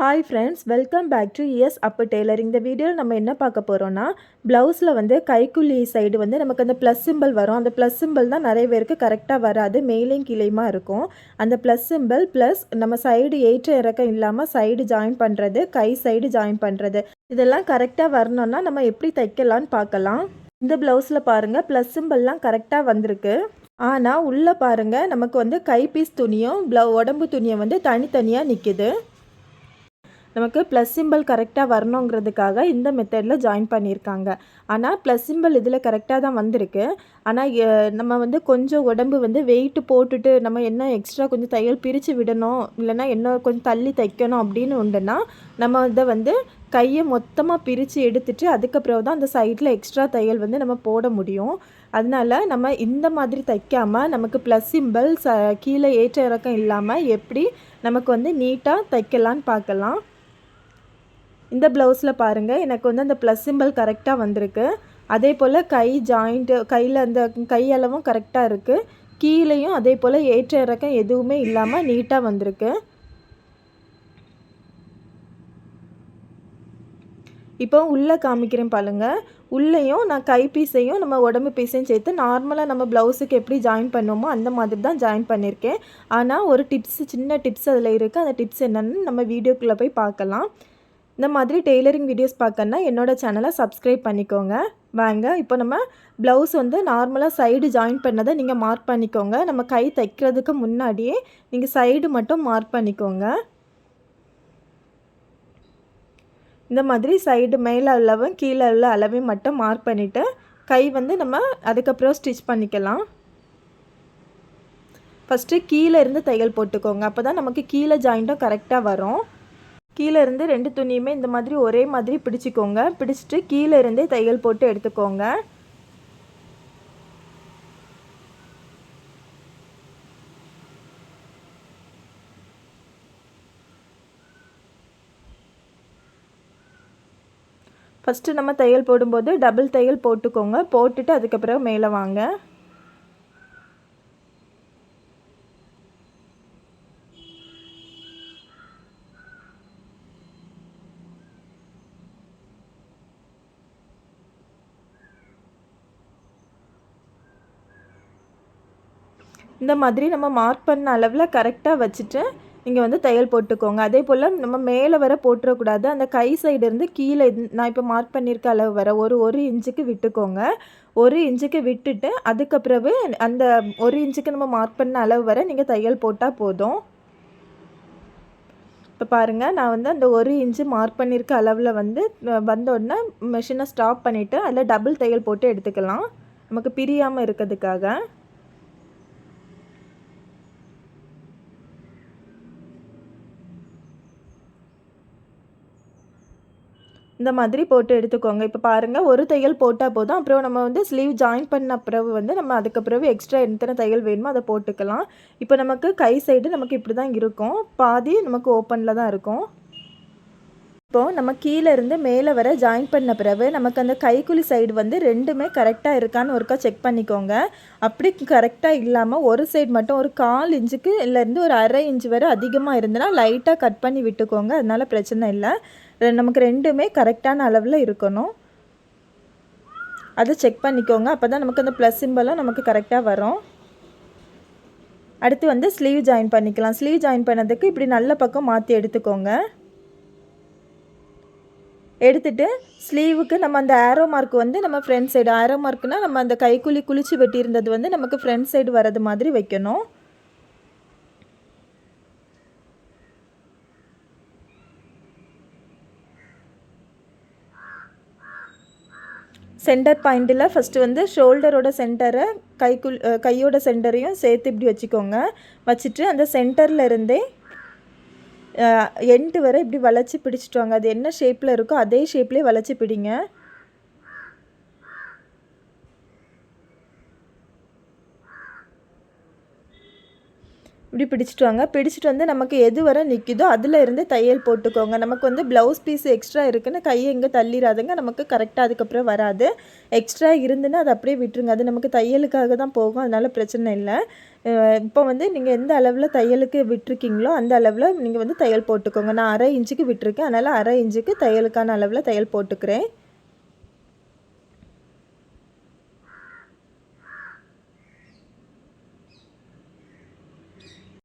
Hi friends, welcome back to E S Appu tailoring. இந்த வீடியோவில் நம்ம என்ன பார்க்க போகிறோன்னா, ப்ளவுஸில் வந்து கைக்குள்ளி சைடு வந்து நமக்கு அந்த ப்ளஸ் சிம்பிள் வரும். அந்த ப்ளஸ் சிம்பிள் தான் நிறைய பேருக்கு கரெக்டாக வராது, மேலேயும் கீழேயுமா இருக்கும். அந்த ப்ளஸ் சிம்பிள் ப்ளஸ் நம்ம சைடு ஏற்ற இறக்கம் இல்லாமல் சைடு ஜாயின் பண்ணுறது, கை சைடு ஜாயின் பண்ணுறது, இதெல்லாம் கரெக்டாக வரணும்னா நம்ம எப்படி தைக்கலான்னு பார்க்கலாம். இந்த ப்ளவுஸில் பாருங்கள், ப்ளஸ் சிம்பிள்லாம் கரெக்டாக வந்திருக்கு. ஆனால் உள்ளே பாருங்கள், நமக்கு வந்து கைப்பீஸ் துணியும் உடம்பு துணியை வந்து தனித்தனியாக நிற்கிது. நமக்கு ப்ளஸ் சிம்பிள் கரெக்டாக வரணுங்கிறதுக்காக இந்த மெத்தடில் ஜாயின் பண்ணியிருக்காங்க. ஆனால் ப்ளஸ் சிம்பிள் இதில் கரெக்டாக தான் வந்திருக்கு. ஆனால் நம்ம வந்து கொஞ்சம் உடம்பு வந்து வெயிட்டு போட்டுட்டு நம்ம என்ன எக்ஸ்ட்ரா கொஞ்சம் தையல் பிரித்து விடணும், இல்லைனா என்ன கொஞ்சம் தள்ளி தைக்கணும் அப்படின்னு உண்டுன்னா, நம்ம இதை வந்து கையை மொத்தமாக பிரித்து எடுத்துட்டு அதுக்கப்புறம் தான் அந்த சைடில் எக்ஸ்ட்ரா தையல் வந்து நம்ம போட முடியும். அதனால நம்ம இந்த மாதிரி தைக்காமல் நமக்கு ப்ளஸ் சிம்பிள் கீழே ஏற்ற இறக்கம் இல்லாமல் எப்படி நமக்கு வந்து நீட்டாக தைக்கலான்னு பார்க்கலாம். இந்த ப்ளவுஸில் பாருங்கள், எனக்கு வந்து அந்த ப்ளஸ் சிம்பிள் கரெக்டாக வந்திருக்கு. அதே போல் கை ஜாயிண்ட்டு கையில் அந்த கையளவும் கரெக்டாக இருக்குது. கீழேயும் அதே போல் ஏற்ற இறக்கம் எதுவுமே இல்லாமல் நீட்டாக வந்திருக்கு. இப்போ உள்ளே காமிக்கிறேன் பாருங்கள். உள்ளேயும் நான் கை பீஸையும் நம்ம உடம்பு பீஸையும் சேர்த்து நார்மலாக நம்ம ப்ளவுஸுக்கு எப்படி ஜாயின் பண்ணுவோமோ அந்த மாதிரி தான் ஜாயின் பண்ணியிருக்கேன். ஆனால் ஒரு சின்ன டிப்ஸ் அதில் இருக்குது. அந்த டிப்ஸ் என்னென்னு நம்ம வீடியோக்குள்ளே போய் பார்க்கலாம். இந்த மாதிரி டெய்லரிங் வீடியோஸ் பார்க்கணுன்னா என்னோடய சேனலை சப்ஸ்கிரைப் பண்ணிக்கோங்க. வாங்க இப்போ நம்ம ப்ளவுஸ் வந்து நார்மலாக சைடு ஜாயின் பண்ணதை நீங்கள் மார்க் பண்ணிக்கோங்க. நம்ம கை தைக்கிறதுக்கு முன்னாடியே நீங்கள் சைடு மட்டும் மார்க் பண்ணிக்கோங்க. இந்த மாதிரி சைடு மேலே அளவும் கீழே உள்ள அளவையும் மட்டும் மார்க் பண்ணிவிட்டு கை வந்து நம்ம அதுக்கப்புறம் ஸ்டிச் பண்ணிக்கலாம். ஃபஸ்ட்டு கீழே இருந்து தையல் போட்டுக்கோங்க. அப்போ தான் நமக்கு கீழே ஜாயிண்ட்டும் கரெக்டாக வரும். கீழே இருந்து 2 துணியுமே இந்த மாதிரி ஒரே மாதிரி பிடிச்சிக்கோங்க. பிடிச்சிட்டு கீழே இருந்தே தையல் போட்டு எடுத்துக்கோங்க. ஃபஸ்ட்டு நம்ம தையல் போடும்போது டபுள் தையல் போட்டுக்கோங்க. போட்டுட்டு அதுக்கப்புறம் மேலே வாங்க. இந்த மாதிரி நம்ம மார்க் பண்ண அளவில் கரெக்டாக வச்சுட்டு நீங்கள் வந்து தையல் போட்டுக்கோங்க. அதே போல் நம்ம மேலே வர போட்டுறக்கூடாது. அந்த கை சைடு இருந்து கீழே நான் இப்போ மார்க் பண்ணியிருக்க அளவு வர ஒரு இன்ச்சுக்கு விட்டுக்கோங்க. 1 இன்ச்சுக்கு விட்டுட்டு அதுக்கப்புறவு அந்த 1 இன்ச்சுக்கு நம்ம மார்க் பண்ண அளவு வர நீங்கள் தையல் போட்டால் போதும். இப்போ பாருங்கள், நான் வந்து அந்த 1 இன்ச்சு மார்க் பண்ணியிருக்க அளவில் வந்து வந்தோடனே மிஷினை ஸ்டாப் பண்ணிவிட்டு அதில் டபுள் தையல் போட்டு எடுத்துக்கலாம், நமக்கு பிரியாமல் இருக்கிறதுக்காக. இந்த மாதிரி போட்டு எடுத்துக்கோங்க. இப்போ பாருங்கள், ஒரு தையல் போட்டால் போதும். அப்புறம் நம்ம வந்து ஸ்லீவ் ஜாயின் பண்ண பிறகு வந்து நம்ம அதுக்கப்புறம் எக்ஸ்ட்ரா எத்தனை தையல் வேணுமோ அதை போட்டுக்கலாம். இப்போ நமக்கு கை சைடு நமக்கு இப்படி தான் இருக்கும். பாதி நமக்கு ஓப்பனில் தான் இருக்கும். இப்போது நம்ம கீழே இருந்து மேலே வர ஜாயின் பண்ண பிறகு நமக்கு அந்த கைக்குழி சைடு வந்து ரெண்டுமே கரெக்டாக இருக்கான்னு ஒருக்கா செக் பண்ணிக்கோங்க. அப்படி கரெக்டாக இல்லாமல் ஒரு சைடு மட்டும் ஒரு 1/4 இன்ச்சுக்கு இல்லைருந்து ஒரு 1/2 இன்ச்சு வரை அதிகமாக இருந்ததுன்னா லைட்டாக கட் பண்ணி விட்டுக்கோங்க. அதனால் பிரச்சனை இல்லை. நமக்கு ரெண்டுமே கரெக்டான அளவில் இருக்கணும். அதை செக் பண்ணிக்கோங்க. அப்போ தான் நமக்கு அந்த ப்ளஸ் சிம்பலும் நமக்கு கரெக்டாக வரும். அடுத்து வந்து ஸ்லீவ் ஜாயின் பண்ணிக்கலாம். ஸ்லீவ் ஜாயின் பண்ணதுக்கு இப்படி நல்ல பக்கம் மாற்றி எடுத்துக்கோங்க. எடுத்துகிட்டு ஸ்லீவுக்கு நம்ம அந்த ஆரோ மார்க் வந்து நம்ம ஃப்ரண்ட் சைடு, ஆரோ மார்க்னால் நம்ம அந்த கைக்குழி குளிச்சு வெட்டியிருந்தது வந்து நமக்கு ஃப்ரண்ட் சைடு வர்றது மாதிரி வைக்கணும். சென்டர் பாயிண்டில் ஃபஸ்ட்டு வந்து ஷோல்டரோட சென்டரை கையோட சென்டரையும் சேர்த்து இப்படி வச்சுக்கோங்க. வச்சுட்டு அந்த சென்டரில் இருந்தே எண்டு வரை இப்படி வளைச்சி பிடிச்சிட்டு வாங்க. அது என்ன ஷேப்பில் இருக்கோ அதே ஷேப்லேயே வளைச்சி பிடிங்க. இப்படி பிடிச்சிட்டு வாங்க. பிடிச்சிட்டு வந்து நமக்கு எது வரை நிற்கிதோ அதில் இருந்து தையல் போட்டுக்கோங்க. நமக்கு வந்து ப்ளவுஸ் பீஸ் எக்ஸ்ட்ரா இருக்குன்னு கையை எங்கே தள்ளிடாதுங்க. நமக்கு கரெக்டாக அதுக்கப்புறம் வராது. எக்ஸ்ட்ரா இருந்துன்னா அதை அப்படியே விட்டுருங்க. அது நமக்கு தையலுக்காக தான் போகும். அதனால் பிரச்சனை இல்லை. இப்போ வந்து நீங்கள் எந்த அளவில் தையலுக்கு விட்டுருக்கீங்களோ அந்த அளவில் நீங்கள் வந்து தையல் போட்டுக்கோங்க. நான் 1/2 இன்ச்சுக்கு விட்டுருக்கேன். அதனால் 1/2 இன்ச்சுக்கு தையலுக்கான அளவில் தையல் போட்டுக்கிறேன்.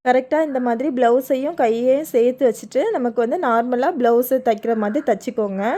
கரெக்டாக இந்த மாதிரி ப்ளவுஸையும் கையையும் சேர்த்து வச்சுட்டு நமக்கு வந்து நார்மலாக ப்ளவுஸு தைக்கிற மாதிரி தைச்சிக்கோங்க.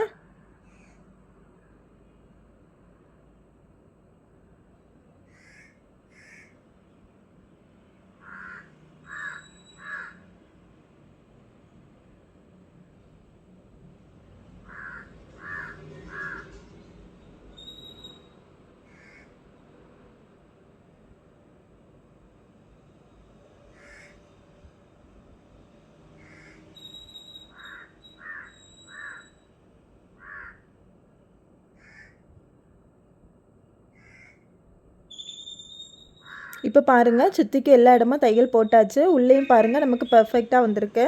இப்போ பாருங்கள், சுற்றிக்கு எல்லா இடமும் தையல் போட்டாச்சு. உள்ளேயும் பாருங்கள் நமக்கு பர்ஃபெக்டாக வந்திருக்கு.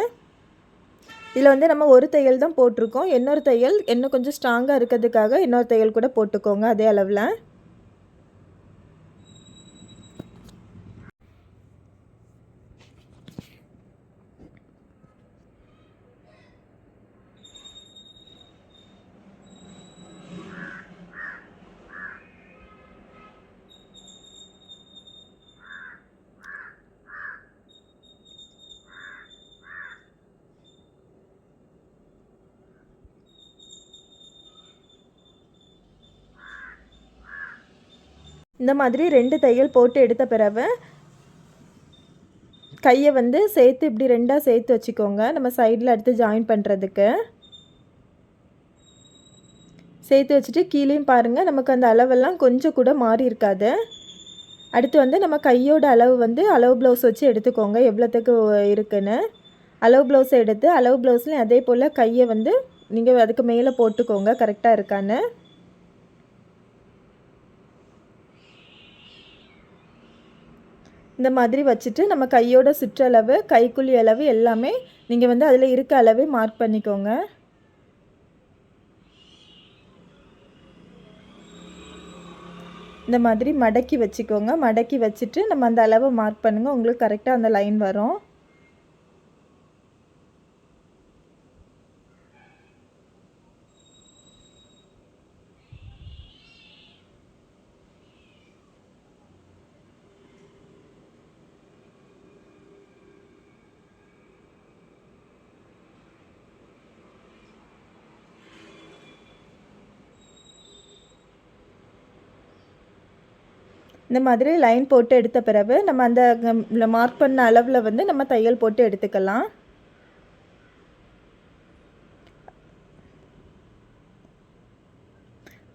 இதில் வந்து நம்ம ஒரு தையல் தான் போட்டிருக்கோம். இன்னொரு தையல் இன்னும் கொஞ்சம் ஸ்ட்ராங்காக இருக்கிறதுக்காக இன்னொரு தையல் கூட போட்டுக்கோங்க அதே அளவில். இந்த மாதிரி 2 தையல் போட்டு எடுத்த பிறகு கையை வந்து சேர்த்து இப்படி 2ஆக சேர்த்து வச்சுக்கோங்க. நம்ம சைடில் அடுத்து ஜாயின் பண்ணுறதுக்கு சேர்த்து வச்சுட்டு கீழேயும் பாருங்கள் நமக்கு அந்த அளவெல்லாம் கொஞ்சம் கூட மாறி இருக்காது. அடுத்து வந்து நம்ம கையோட அளவு வந்து அளவு ப்ளவுஸ் வச்சு எடுத்துக்கோங்க எவ்வளோத்துக்கு இருக்குன்னு. அளவு ப்ளவுஸ் எடுத்து அளவு ப்ளவுஸ்லேயும் அதே போல் கையை வந்து நீங்கள் அதுக்கு மேலே போட்டுக்கோங்க கரெக்டாக இருக்கான்னு. இந்த மாதிரி வச்சுட்டு நம்ம கையோட சுற்றளவு கைக்குழி அளவு எல்லாமே நீங்கள் வந்து அதில் இருக்க அளவே மார்க் பண்ணிக்கோங்க. இந்த மாதிரி மடக்கி வச்சுக்கோங்க. மடக்கி வச்சுட்டு நம்ம அந்த அளவை மார்க் பண்ணுங்கள். உங்களுக்கு கரெக்டாக அந்த லைன் வரும். இந்த மாதிரி லைன் போட்டு எடுத்த பிறகு நம்ம அந்த மார்க் பண்ண அளவில் வந்து நம்ம தையல் போட்டு எடுத்துக்கலாம்.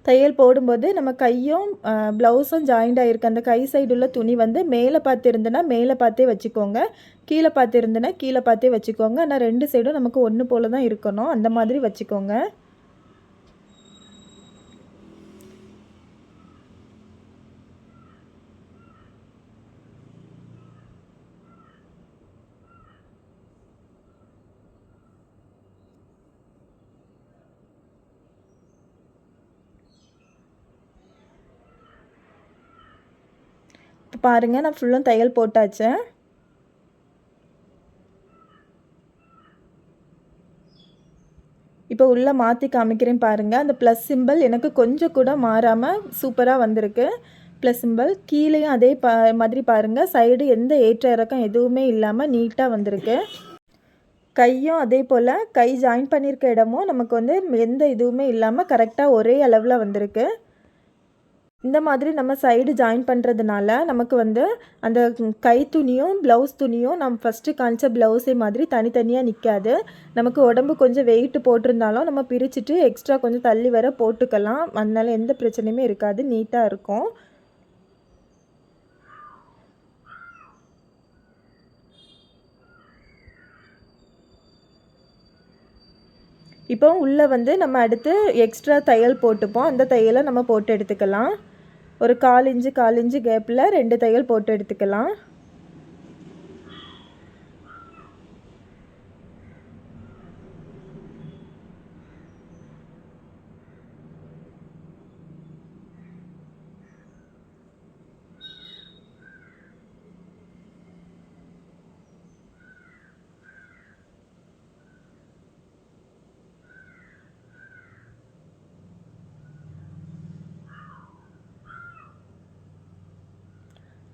தையல் போடும்போது நம்ம கையும் ப்ளவுஸும் ஜாயிண்ட் ஆகிருக்கு. அந்த கை சைடு உள்ள துணி வந்து மேலே பார்த்து இருந்துன்னா மேலே பார்த்தே வச்சுக்கோங்க. கீழே பார்த்து இருந்துன்னா கீழே பார்த்தே வச்சுக்கோங்க. ஆனால் 2 சைடும் நமக்கு ஒன்று போல் தான் இருக்கணும். அந்த மாதிரி வச்சுக்கோங்க. இப்போ பாருங்கள், நான் ஃபுல்லும் தையல் போட்டாச்சு. இப்போ உள்ளே மாற்றி காமிக்கிறேன் பாருங்கள். அந்த ப்ளஸ் சிம்பிள் எனக்கு கொஞ்சம் கூட மாறாமல் சூப்பராக வந்திருக்கு. ப்ளஸ் சிம்பிள் கீழேயும் அதே மாதிரி பாருங்கள். சைடு எந்த ஏற்ற இறக்கம் எதுவுமே இல்லாமல் நீட்டாக வந்திருக்கு. கையும் அதே போல் கை ஜாயின் பண்ணியிருக்க இடமும் நமக்கு வந்து எந்த இதுவுமே இல்லாமல் கரெக்டாக ஒரே அளவில் வந்திருக்கு. இந்த மாதிரி நம்ம சைடு ஜாயின் பண்ணுறதுனால நமக்கு வந்து அந்த கை துணியும் ப்ளவுஸ் துணியும் நம்ம ஃபஸ்ட்டு காமிச்ச ப்ளவுஸே மாதிரி தனித்தனியாக நிற்காது. நமக்கு உடம்பு கொஞ்சம் வெயிட் போட்டிருந்தாலும் நம்ம பிரிச்சுட்டு எக்ஸ்ட்ரா கொஞ்சம் தள்ளி வர போட்டுக்கலாம். அதனால எந்த பிரச்சனையுமே இருக்காது, நீட்டாக இருக்கும். இப்போ உள்ளே வந்து நம்ம அடுத்து எக்ஸ்ட்ரா தையல் போட்டுப்போம். அந்த தையலை நம்ம போட்டு எடுத்துக்கலாம். ஒரு 1/4 இன்ச்சு கேப்பில் 2 தையல் போட்டு எடுத்துக்கலாம்.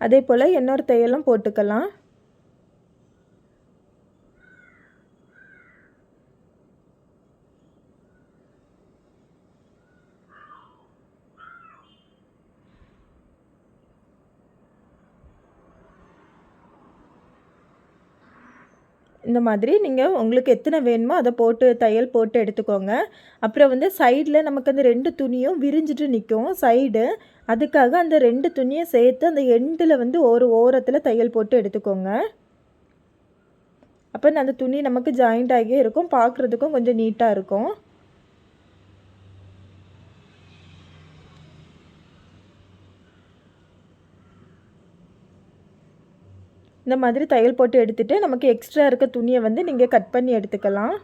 அதே போல் இன்னொரு தையலும் போட்டுக்கலாம். இந்த மாதிரி நீங்கள் உங்களுக்கு எத்தனை வேணுமோ அதை போட்டு தையல் போட்டு எடுத்துக்கோங்க. அப்புறம் வந்து சைடில் நமக்கு அந்த 2 துணியும் விரிஞ்சிட்டு நிற்கும் சைடு. அதுக்காக அந்த 2 துணியும் சேர்த்து அந்த எண்டில் வந்து ஒரு ஓரத்தில் தையல் போட்டு எடுத்துக்கோங்க. அப்போ அந்த துணி நமக்கு ஜாயிண்ட் ஆகியே இருக்கும், பார்க்குறதுக்கும் கொஞ்சம் நீட்டாக இருக்கும். இந்த மாதிரி தையல் போட்டு எடுத்துட்டு நமக்கு எக்ஸ்ட்ரா இருக்க துணியை வந்து நீங்கள் கட் பண்ணி எடுத்துக்கலாம்.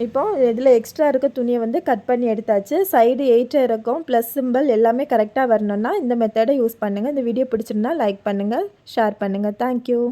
இப்போ இதில் எக்ஸ்ட்ரா இருக்க துணியை வந்து கட் பண்ணி எடுத்தாச்சு. சைடு 8 இறக்கம் ப்ளஸ் சிம்பிள் எல்லாமே கரெக்டாக வரணும்னா இந்த மெத்தடை யூஸ் பண்ணுங்கள். இந்த வீடியோ பிடிச்சிருந்தா லைக் பண்ணுங்கள், ஷேர் பண்ணுங்கள். தேங்க்யூ.